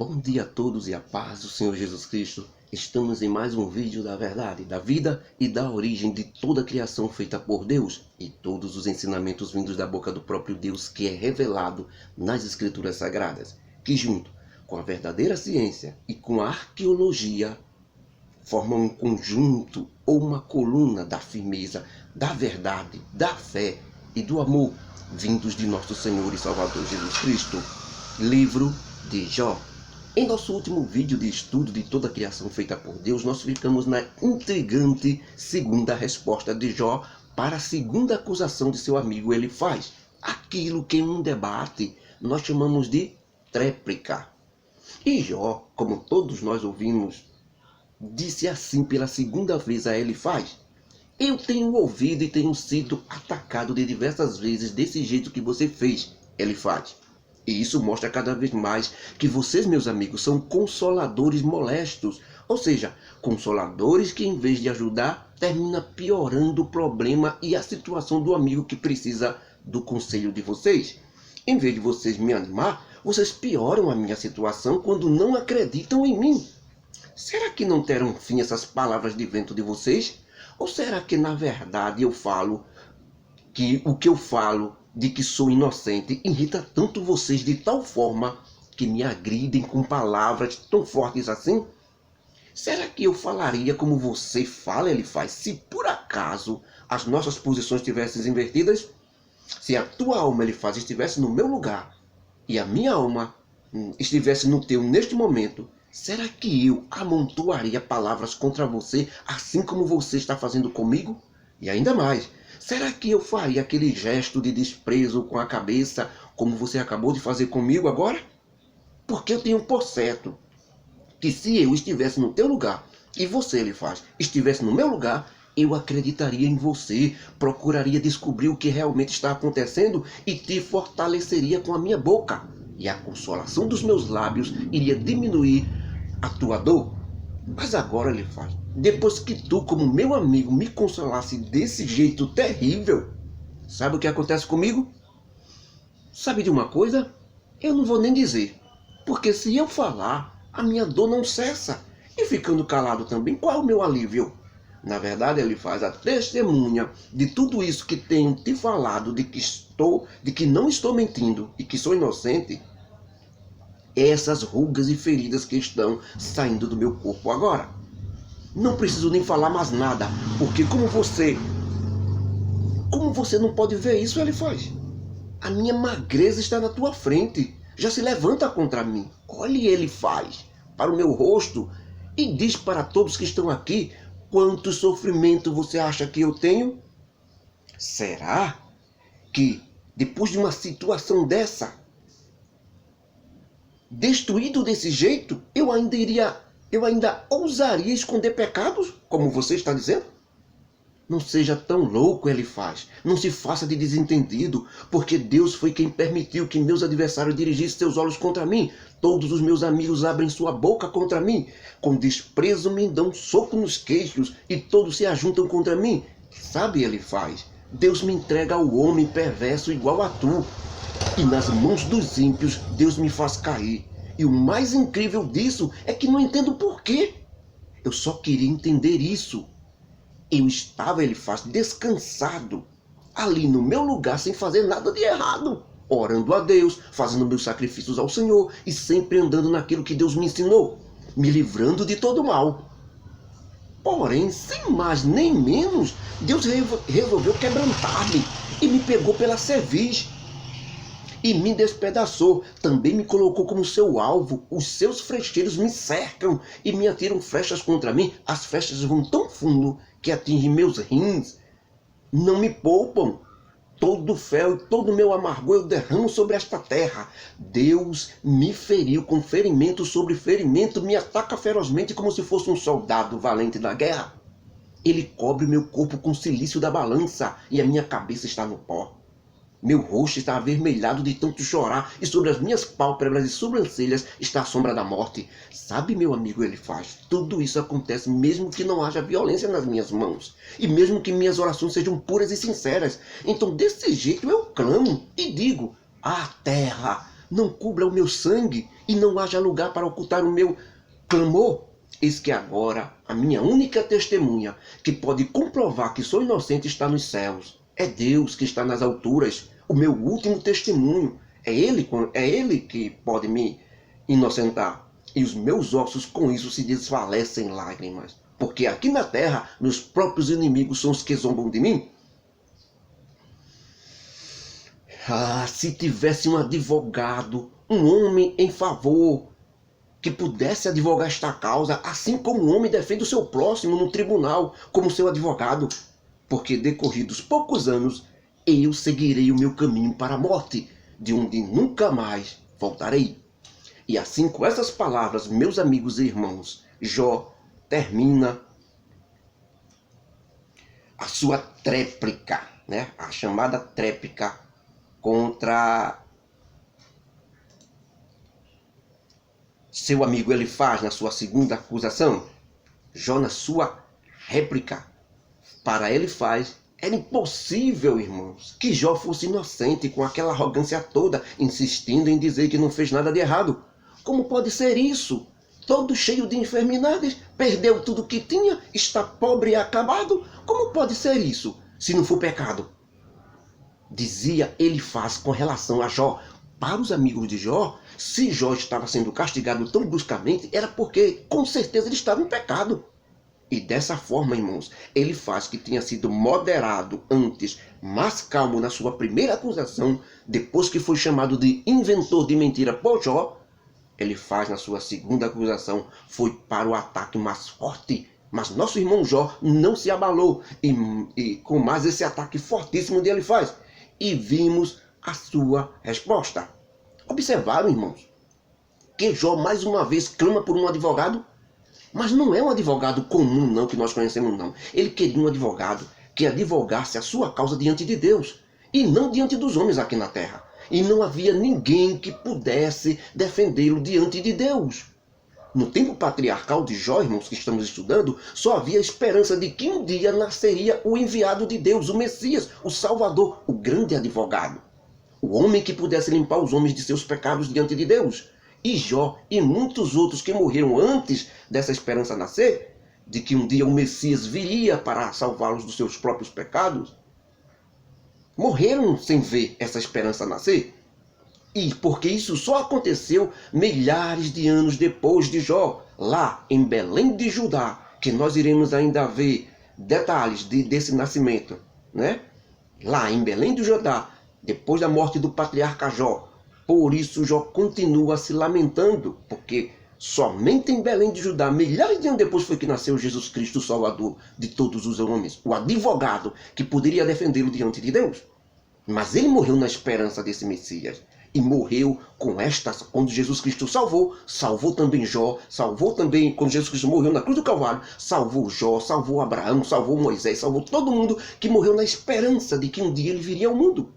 Bom dia a todos e a paz do Senhor Jesus Cristo. Estamos em mais um vídeo da verdade, da vida e da origem de toda a criação feita por Deus e todos os ensinamentos vindos da boca do próprio Deus que é revelado nas Escrituras Sagradas, que junto com a verdadeira ciência e com a arqueologia formam um conjunto ou uma coluna da firmeza, da verdade, da fé e do amor vindos de nosso Senhor e Salvador Jesus Cristo. Livro de Jó. Em nosso último vídeo de estudo de toda a criação feita por Deus, nós ficamos na intrigante segunda resposta de Jó para a segunda acusação de seu amigo Elifaz. Aquilo que em um debate nós chamamos de tréplica. E Jó, como todos nós ouvimos, disse assim pela segunda vez a Elifaz: eu tenho ouvido e tenho sido atacado de diversas vezes desse jeito que você fez, Elifaz. E isso mostra cada vez mais que vocês, meus amigos, são consoladores molestos. Ou seja, consoladores que em vez de ajudar, termina piorando o problema e a situação do amigo que precisa do conselho de vocês. Em vez de vocês me animar, vocês pioram a minha situação quando não acreditam em mim. Será que não terão fim essas palavras de vento de vocês? Ou será que na verdade eu falo que o que eu falo de que sou inocente irrita tanto vocês de tal forma que me agridem com palavras tão fortes assim? Será que eu falaria como você fala, Elifaz, se por acaso as nossas posições estivessem invertidas? Se a tua alma, Elifaz, estivesse no meu lugar e a minha alma estivesse no teu neste momento, será que eu amontoaria palavras contra você assim como você está fazendo comigo? E ainda mais, será que eu faria aquele gesto de desprezo com a cabeça, como você acabou de fazer comigo agora? Porque eu tenho por certo que se eu estivesse no teu lugar, e você, Elifaz, estivesse no meu lugar, eu acreditaria em você, procuraria descobrir o que realmente está acontecendo e te fortaleceria com a minha boca. E a consolação dos meus lábios iria diminuir a tua dor. Mas agora, Elifaz, depois que tu, como meu amigo, me consolasse desse jeito terrível, sabe o que acontece comigo? Sabe de uma coisa? Eu não vou nem dizer, porque se eu falar, a minha dor não cessa. E ficando calado também, qual é o meu alívio? Na verdade, Elifaz, a testemunha de tudo isso que tenho te falado, de que não estou mentindo e que sou inocente, essas rugas e feridas que estão saindo do meu corpo agora. Não preciso nem falar mais nada, porque como você não pode ver isso, Elifaz? A minha magreza está na tua frente, já se levanta contra mim. Olhe, Elifaz, para o meu rosto e diz para todos que estão aqui quanto sofrimento você acha que eu tenho? Será que depois de uma situação dessa, destruído desse jeito, eu ainda ousaria esconder pecados, como você está dizendo? Não seja tão louco, Elifaz. Não se faça de desentendido, porque Deus foi quem permitiu que meus adversários dirigissem seus olhos contra mim. Todos os meus amigos abrem sua boca contra mim. Com desprezo me dão soco nos queixos e todos se ajuntam contra mim. Sabe, Elifaz, Deus me entrega ao homem perverso igual a tu. E nas mãos dos ímpios Deus me faz cair. E o mais incrível disso é que não entendo por quê. Eu só queria entender isso. Eu estava, Elifaz, descansado, ali no meu lugar, sem fazer nada de errado, orando a Deus, fazendo meus sacrifícios ao Senhor e sempre andando naquilo que Deus me ensinou, me livrando de todo mal. Porém, sem mais nem menos, Deus resolveu quebrantar-me e me pegou pela cerviz e me despedaçou. Também me colocou como seu alvo. Os seus flecheiros me cercam e me atiram flechas contra mim. As flechas vão tão fundo que atingem meus rins. Não me poupam. Todo o fel e todo o meu amargor eu derramo sobre esta terra. Deus me feriu com ferimento sobre ferimento. Me ataca ferozmente como se fosse um soldado valente da guerra. Ele cobre meu corpo com silício da balança e a minha cabeça está no pó. Meu rosto está avermelhado de tanto chorar e sobre as minhas pálpebras e sobrancelhas está a sombra da morte. Sabe, meu amigo Elifaz, tudo isso acontece mesmo que não haja violência nas minhas mãos e mesmo que minhas orações sejam puras e sinceras. Então desse jeito eu clamo e digo: ah, terra, não cubra o meu sangue e não haja lugar para ocultar o meu clamor. Eis que agora a minha única testemunha, que pode comprovar que sou inocente, está nos céus. É Deus que está nas alturas, o meu último testemunho. É Ele que pode me inocentar. E os meus ossos com isso se desfalecem em lágrimas. Porque aqui na terra, meus próprios inimigos são os que zombam de mim. Ah, se tivesse um advogado, um homem em favor, que pudesse advogar esta causa, assim como um homem defende o seu próximo no tribunal, como seu advogado. Porque decorridos poucos anos, eu seguirei o meu caminho para a morte, de onde nunca mais voltarei. E assim, com essas palavras, meus amigos e irmãos, Jó termina a sua tréplica, né? A chamada tréplica contra seu amigo Elifaz na sua segunda acusação. Jó, na sua réplica para Elifaz, era impossível, irmãos, que Jó fosse inocente com aquela arrogância toda, insistindo em dizer que não fez nada de errado. Como pode ser isso? Todo cheio de enfermidades, perdeu tudo que tinha, está pobre e acabado. Como pode ser isso, se não for pecado? Dizia Elifaz com relação a Jó. Para os amigos de Jó, se Jó estava sendo castigado tão bruscamente, era porque, com certeza, ele estava em pecado. E dessa forma, irmãos, Elifaz, que tinha sido moderado antes, mais calmo na sua primeira acusação, depois que foi chamado de inventor de mentira por Jó, Elifaz, na sua segunda acusação, foi para o ataque mais forte. Mas nosso irmão Jó não se abalou, e com mais esse ataque fortíssimo de Elifaz. E vimos a sua resposta. Observaram, irmãos, que Jó mais uma vez clama por um advogado? Mas não é um advogado comum, não, que nós conhecemos, não. Ele queria um advogado que advogasse a sua causa diante de Deus, e não diante dos homens aqui na terra. E não havia ninguém que pudesse defendê-lo diante de Deus. No tempo patriarcal de Jó, irmãos, que estamos estudando, só havia a esperança de que um dia nasceria o enviado de Deus, o Messias, o Salvador, o grande advogado. O homem que pudesse limpar os homens de seus pecados diante de Deus. E Jó e muitos outros que morreram antes dessa esperança nascer, de que um dia o Messias viria para salvá-los dos seus próprios pecados, morreram sem ver essa esperança nascer. E porque isso só aconteceu milhares de anos depois de Jó, lá em Belém de Judá, que nós iremos ainda ver detalhes desse nascimento, né? Lá em Belém de Judá, depois da morte do patriarca Jó. Por isso Jó continua se lamentando, porque somente em Belém de Judá, milhares de anos depois, foi que nasceu Jesus Cristo, o Salvador de todos os homens, o advogado que poderia defendê-lo diante de Deus. Mas ele morreu na esperança desse Messias. E morreu com estas, quando Jesus Cristo salvou também Jó, salvou também, quando Jesus Cristo morreu na cruz do Calvário, salvou Jó, salvou Abraão, salvou Moisés, salvou todo mundo que morreu na esperança de que um dia ele viria ao mundo.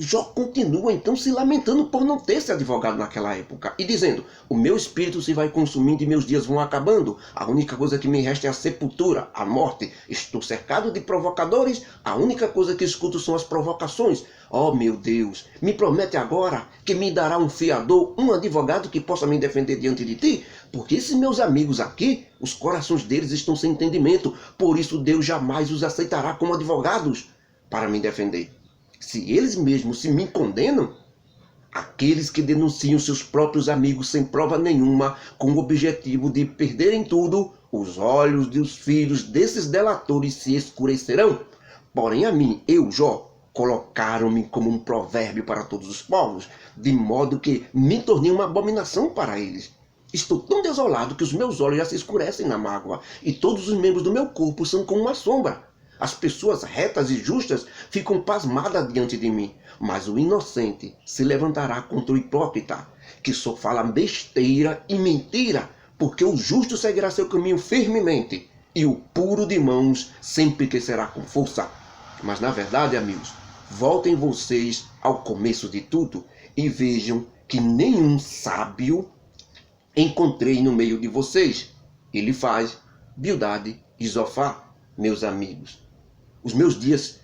Jó continua então se lamentando por não ter se advogado naquela época e dizendo: o meu espírito se vai consumindo e meus dias vão acabando. A única coisa que me resta é a sepultura, a morte. Estou cercado de provocadores, a única coisa que escuto são as provocações. Oh meu Deus, me promete agora que me dará um fiador, um advogado que possa me defender diante de ti? Porque esses meus amigos aqui, os corações deles estão sem entendimento, por isso Deus jamais os aceitará como advogados para me defender. Se eles mesmos se me condenam, aqueles que denunciam seus próprios amigos sem prova nenhuma, com o objetivo de perderem tudo, os olhos dos filhos desses delatores se escurecerão. Porém a mim, eu, Jó, colocaram-me como um provérbio para todos os povos, de modo que me tornei uma abominação para eles. Estou tão desolado que os meus olhos já se escurecem na mágoa, e todos os membros do meu corpo são como uma sombra. As pessoas retas e justas ficam pasmadas diante de mim, mas o inocente se levantará contra o hipócrita, que só fala besteira e mentira, porque o justo seguirá seu caminho firmemente, e o puro de mãos sempre crescerá com força. Mas na verdade, amigos, voltem vocês ao começo de tudo e vejam que nenhum sábio encontrei no meio de vocês. Elifaz, Bildade e Zofar, meus amigos. Os meus dias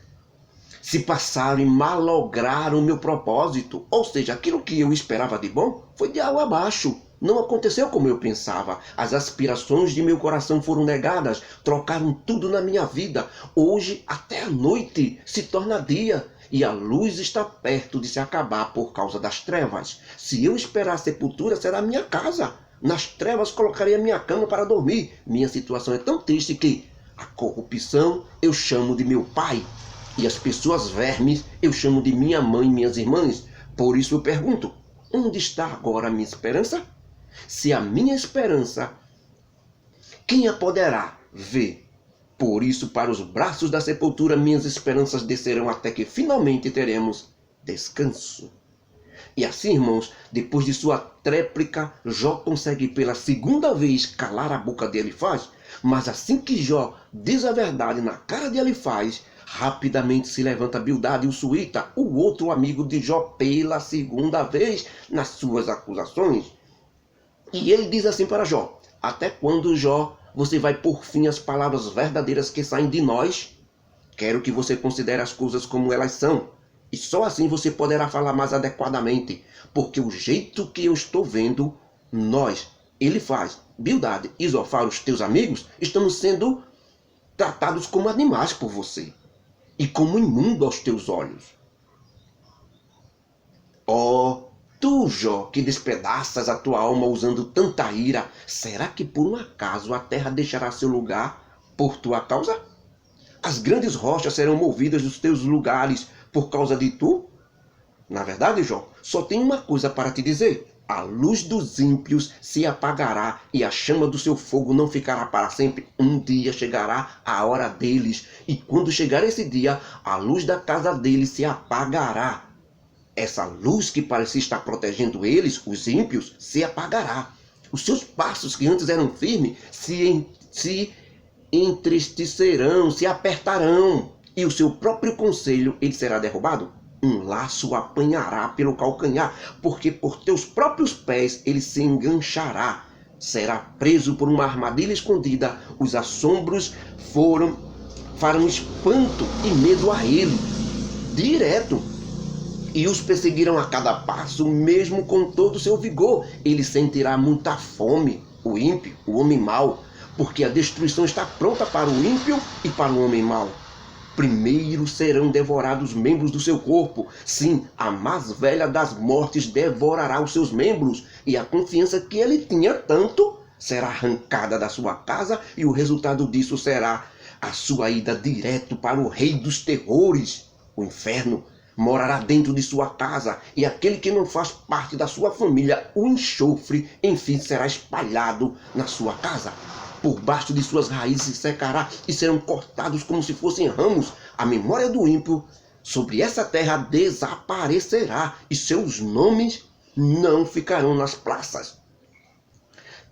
se passaram e malograram o meu propósito. Ou seja, aquilo que eu esperava de bom foi de água abaixo. Não aconteceu como eu pensava. As aspirações de meu coração foram negadas, trocaram tudo na minha vida. Hoje, até a noite se torna dia, e a luz está perto de se acabar por causa das trevas. Se eu esperar a sepultura, será minha casa. Nas trevas colocarei a minha cama para dormir. Minha situação é tão triste que a corrupção eu chamo de meu pai, e as pessoas vermes eu chamo de minha mãe e minhas irmãs. Por isso eu pergunto, onde está agora a minha esperança? Se a minha esperança, quem a poderá ver? Por isso, para os braços da sepultura, minhas esperanças descerão até que finalmente teremos descanso. E assim, irmãos, depois de sua tréplica, Jó consegue pela segunda vez calar a boca de Elifaz. Mas assim que Jó diz a verdade na cara de Elifaz, rapidamente se levanta Bildade, o suíta, o outro amigo de Jó, pela segunda vez nas suas acusações. E ele diz assim para Jó: até quando, Jó, você vai pôr fim às palavras verdadeiras que saem de nós? Quero que você considere as coisas como elas são. E só assim você poderá falar mais adequadamente. Porque o jeito que eu estou vendo, nós, Elifaz, Bildade e Zofar, os teus amigos, estamos sendo tratados como animais por você. E como imundo aos teus olhos. Tu, Jó, que despedaças a tua alma usando tanta ira, será que por um acaso a terra deixará seu lugar por tua causa? As grandes rochas serão movidas dos teus lugares por causa de tu? Na verdade, Jó, só tem uma coisa para te dizer. A luz dos ímpios se apagará e a chama do seu fogo não ficará para sempre. Um dia chegará a hora deles, e quando chegar esse dia, a luz da casa deles se apagará. Essa luz que parecia estar protegendo eles, os ímpios, se apagará. Os seus passos que antes eram firmes se entristecerão, se apertarão. E o seu próprio conselho ele será derrubado. Um laço o apanhará pelo calcanhar, porque por teus próprios pés ele se enganchará. Será preso por uma armadilha escondida. Os assombros farão espanto e medo a ele. Direto. E os perseguirão a cada passo, mesmo com todo o seu vigor. Ele sentirá muita fome, o ímpio, o homem mau, porque a destruição está pronta para o ímpio e para o homem mau. Primeiro serão devorados os membros do seu corpo. Sim, a mais velha das mortes devorará os seus membros. E a confiança que ele tinha tanto será arrancada da sua casa, e o resultado disso será a sua ida direto para o rei dos terrores, o inferno. Morará dentro de sua casa, e aquele que não faz parte da sua família, o enxofre, enfim, será espalhado na sua casa. Por baixo de suas raízes se secará, e serão cortados como se fossem ramos. A memória do ímpio sobre essa terra desaparecerá, e seus nomes não ficarão nas praças.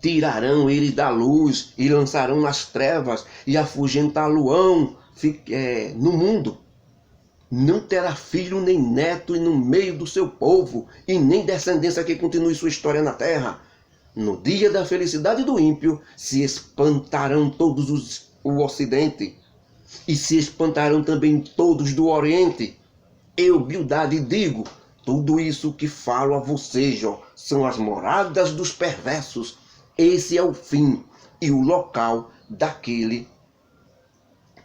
Tirarão eles da luz, e lançarão nas trevas, e afugentá-lo-ão no mundo. Não terá filho nem neto no meio do seu povo, e nem descendência que continue sua história na terra. No dia da felicidade do ímpio, se espantarão todos o ocidente, e se espantarão também todos do oriente. Eu, Bildade, digo, tudo isso que falo a você, Jó, são as moradas dos perversos. Esse é o fim e o local daquele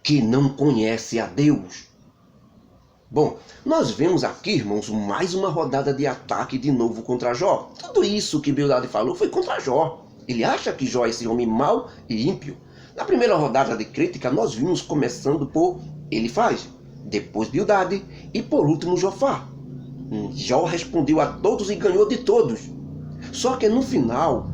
que não conhece a Deus. Bom, nós vemos aqui, irmãos, mais uma rodada de ataque de novo contra Jó. Tudo isso que Bildade falou foi contra Jó. Ele acha que Jó é esse homem mau e ímpio. Na primeira rodada de crítica, nós vimos começando por Elifaz, depois Bildade e por último Jofar. Jó respondeu a todos e ganhou de todos. Só que no final,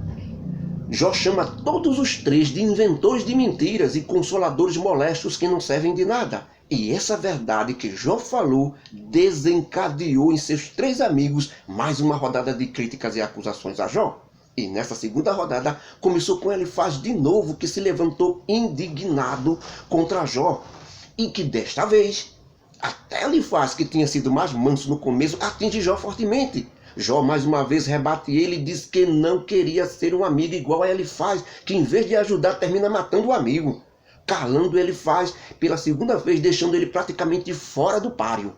Jó chama todos os três de inventores de mentiras e consoladores molestos que não servem de nada. E essa verdade que Jó falou desencadeou em seus três amigos mais uma rodada de críticas e acusações a Jó. E nessa segunda rodada começou com Elifaz de novo, que se levantou indignado contra Jó. E que desta vez, até Elifaz, que tinha sido mais manso no começo, atinge Jó fortemente. Jó mais uma vez rebate ele e diz que não queria ser um amigo igual a Elifaz, que em vez de ajudar termina matando o amigo. calando ele faz pela segunda vez, deixando ele praticamente fora do páreo.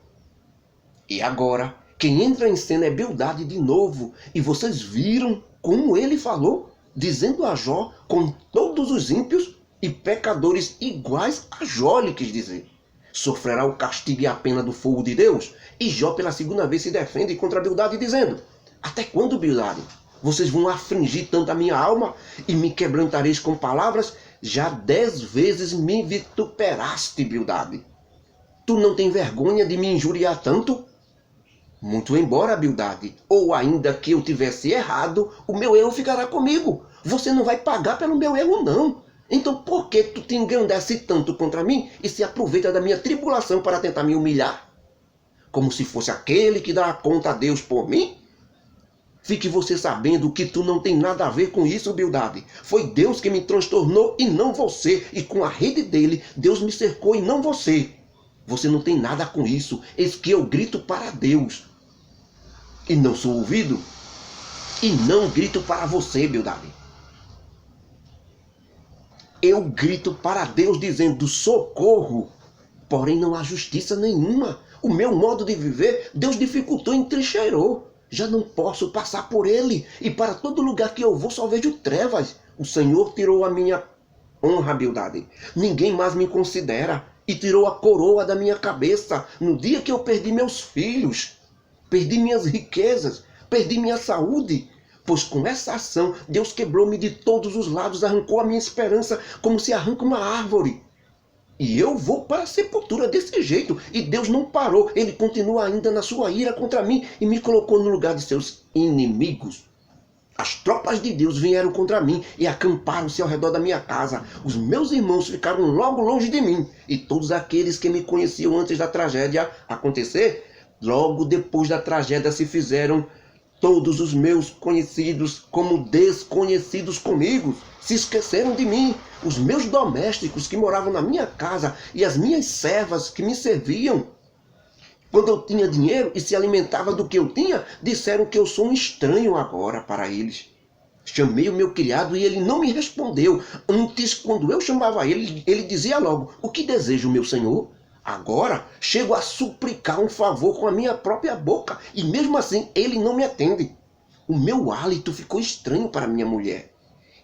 E agora, quem entra em cena é Bildade de novo. E vocês viram como ele falou, dizendo a Jó, com todos os ímpios e pecadores iguais a Jó, ele quis dizer. Sofrerá o castigo e a pena do fogo de Deus. E Jó pela segunda vez se defende contra Bildade, dizendo: até quando, Bildade? Vocês vão afligir tanto a minha alma e me quebrantareis com palavras? Já 10 vezes me vituperaste, Bildade. Tu não tem vergonha de me injuriar tanto? Muito embora, Bildade, ou ainda que eu tivesse errado, o meu erro ficará comigo. Você não vai pagar pelo meu erro, não. Então por que tu te engrandece tanto contra mim e se aproveita da minha tribulação para tentar me humilhar? Como se fosse aquele que dá conta a Deus por mim? Fique você sabendo que tu não tem nada a ver com isso, Bildade. Foi Deus que me transtornou e não você. E com a rede dele, Deus me cercou e não você. Você não tem nada com isso. Eis que eu grito para Deus e não sou ouvido. E não grito para você, Bildade. Eu grito para Deus dizendo socorro. Porém não há justiça nenhuma. O meu modo de viver, Deus dificultou e entrincheirou. Já não posso passar por ele. E para todo lugar que eu vou só vejo trevas. O Senhor tirou a minha honra, Bildade. Ninguém mais me considera. E tirou a coroa da minha cabeça no dia que eu perdi meus filhos. Perdi minhas riquezas. Perdi minha saúde. Pois com essa ação, Deus quebrou-me de todos os lados. Arrancou a minha esperança como se arranca uma árvore. E eu vou para a sepultura desse jeito. E Deus não parou. Ele continua ainda na sua ira contra mim e me colocou no lugar de seus inimigos. As tropas de Deus vieram contra mim e acamparam-se ao redor da minha casa. Os meus irmãos ficaram logo longe de mim. E todos aqueles que me conheciam antes da tragédia acontecer, logo depois da tragédia se fizeram todos os meus conhecidos como desconhecidos comigo. Se esqueceram de mim. Os meus domésticos que moravam na minha casa e as minhas servas que me serviam, quando eu tinha dinheiro e se alimentava do que eu tinha, disseram que eu sou um estranho agora para eles. Chamei o meu criado e ele não me respondeu. Antes, quando eu chamava ele, ele dizia logo: o que deseja o meu senhor? Agora, chego a suplicar um favor com a minha própria boca e mesmo assim ele não me atende. O meu hálito ficou estranho para minha mulher.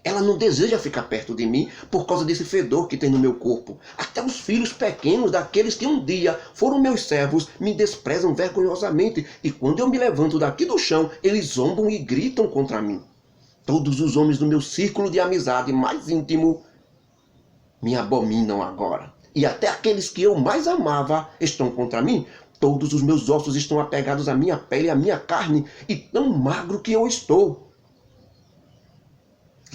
Ela não deseja ficar perto de mim por causa desse fedor que tem no meu corpo. Até os filhos pequenos daqueles que um dia foram meus servos me desprezam vergonhosamente. E quando eu me levanto daqui do chão, eles zombam e gritam contra mim. Todos os homens do meu círculo de amizade mais íntimo me abominam agora. E até aqueles que eu mais amava estão contra mim. Todos os meus ossos estão apegados à minha pele e à minha carne. E tão magro que eu estou.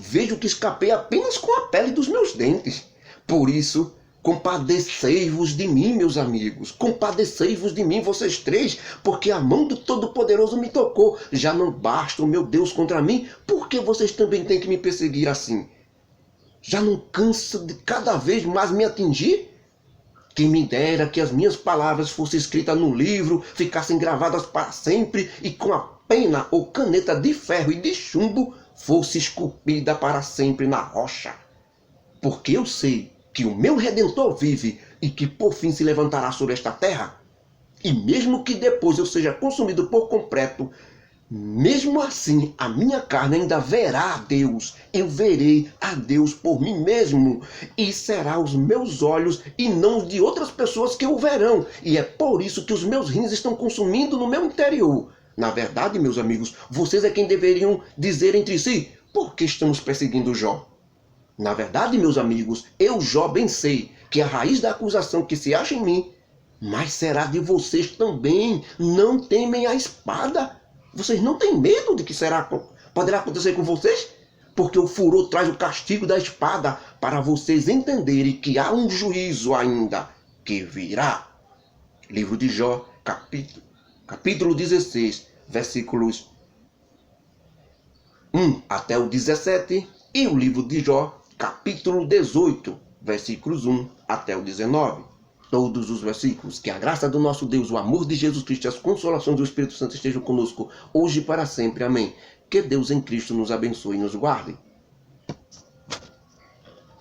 Vejo que escapei apenas com a pele dos meus dentes. Por isso, compadecei-vos de mim, meus amigos. Compadecei-vos de mim, vocês três, porque a mão do Todo-Poderoso me tocou. Já não basta o meu Deus contra mim, por que vocês também têm que me perseguir assim? Já não cansa de cada vez mais me atingir? Quem me dera que as minhas palavras fossem escritas no livro, ficassem gravadas para sempre e com a pena ou caneta de ferro e de chumbo fosse esculpida para sempre na rocha. Porque eu sei que o meu Redentor vive e que por fim se levantará sobre esta terra. E mesmo que depois eu seja consumido por completo, mesmo assim a minha carne ainda verá a Deus. Eu verei a Deus por mim mesmo. E será os meus olhos e não os de outras pessoas que o verão. E é por isso que os meus rins estão consumindo no meu interior. Na verdade, meus amigos, vocês é quem deveriam dizer entre si: por que estamos perseguindo Jó? Na verdade, meus amigos, eu, Jó, bem sei que a raiz da acusação que se acha em mim, mas será de vocês também. Não temem a espada? Vocês não têm medo de que poderá acontecer com vocês? Porque o furor traz o castigo da espada para vocês entenderem que há um juízo ainda que virá. Livro de Jó, capítulo 16, versículos 1 até o 17, e o livro de Jó, capítulo 18, versículos 1 até o 19. Todos os versículos. Que a graça do nosso Deus, o amor de Jesus Cristo e as consolações do Espírito Santo estejam conosco, hoje e para sempre. Amém. Que Deus em Cristo nos abençoe e nos guarde.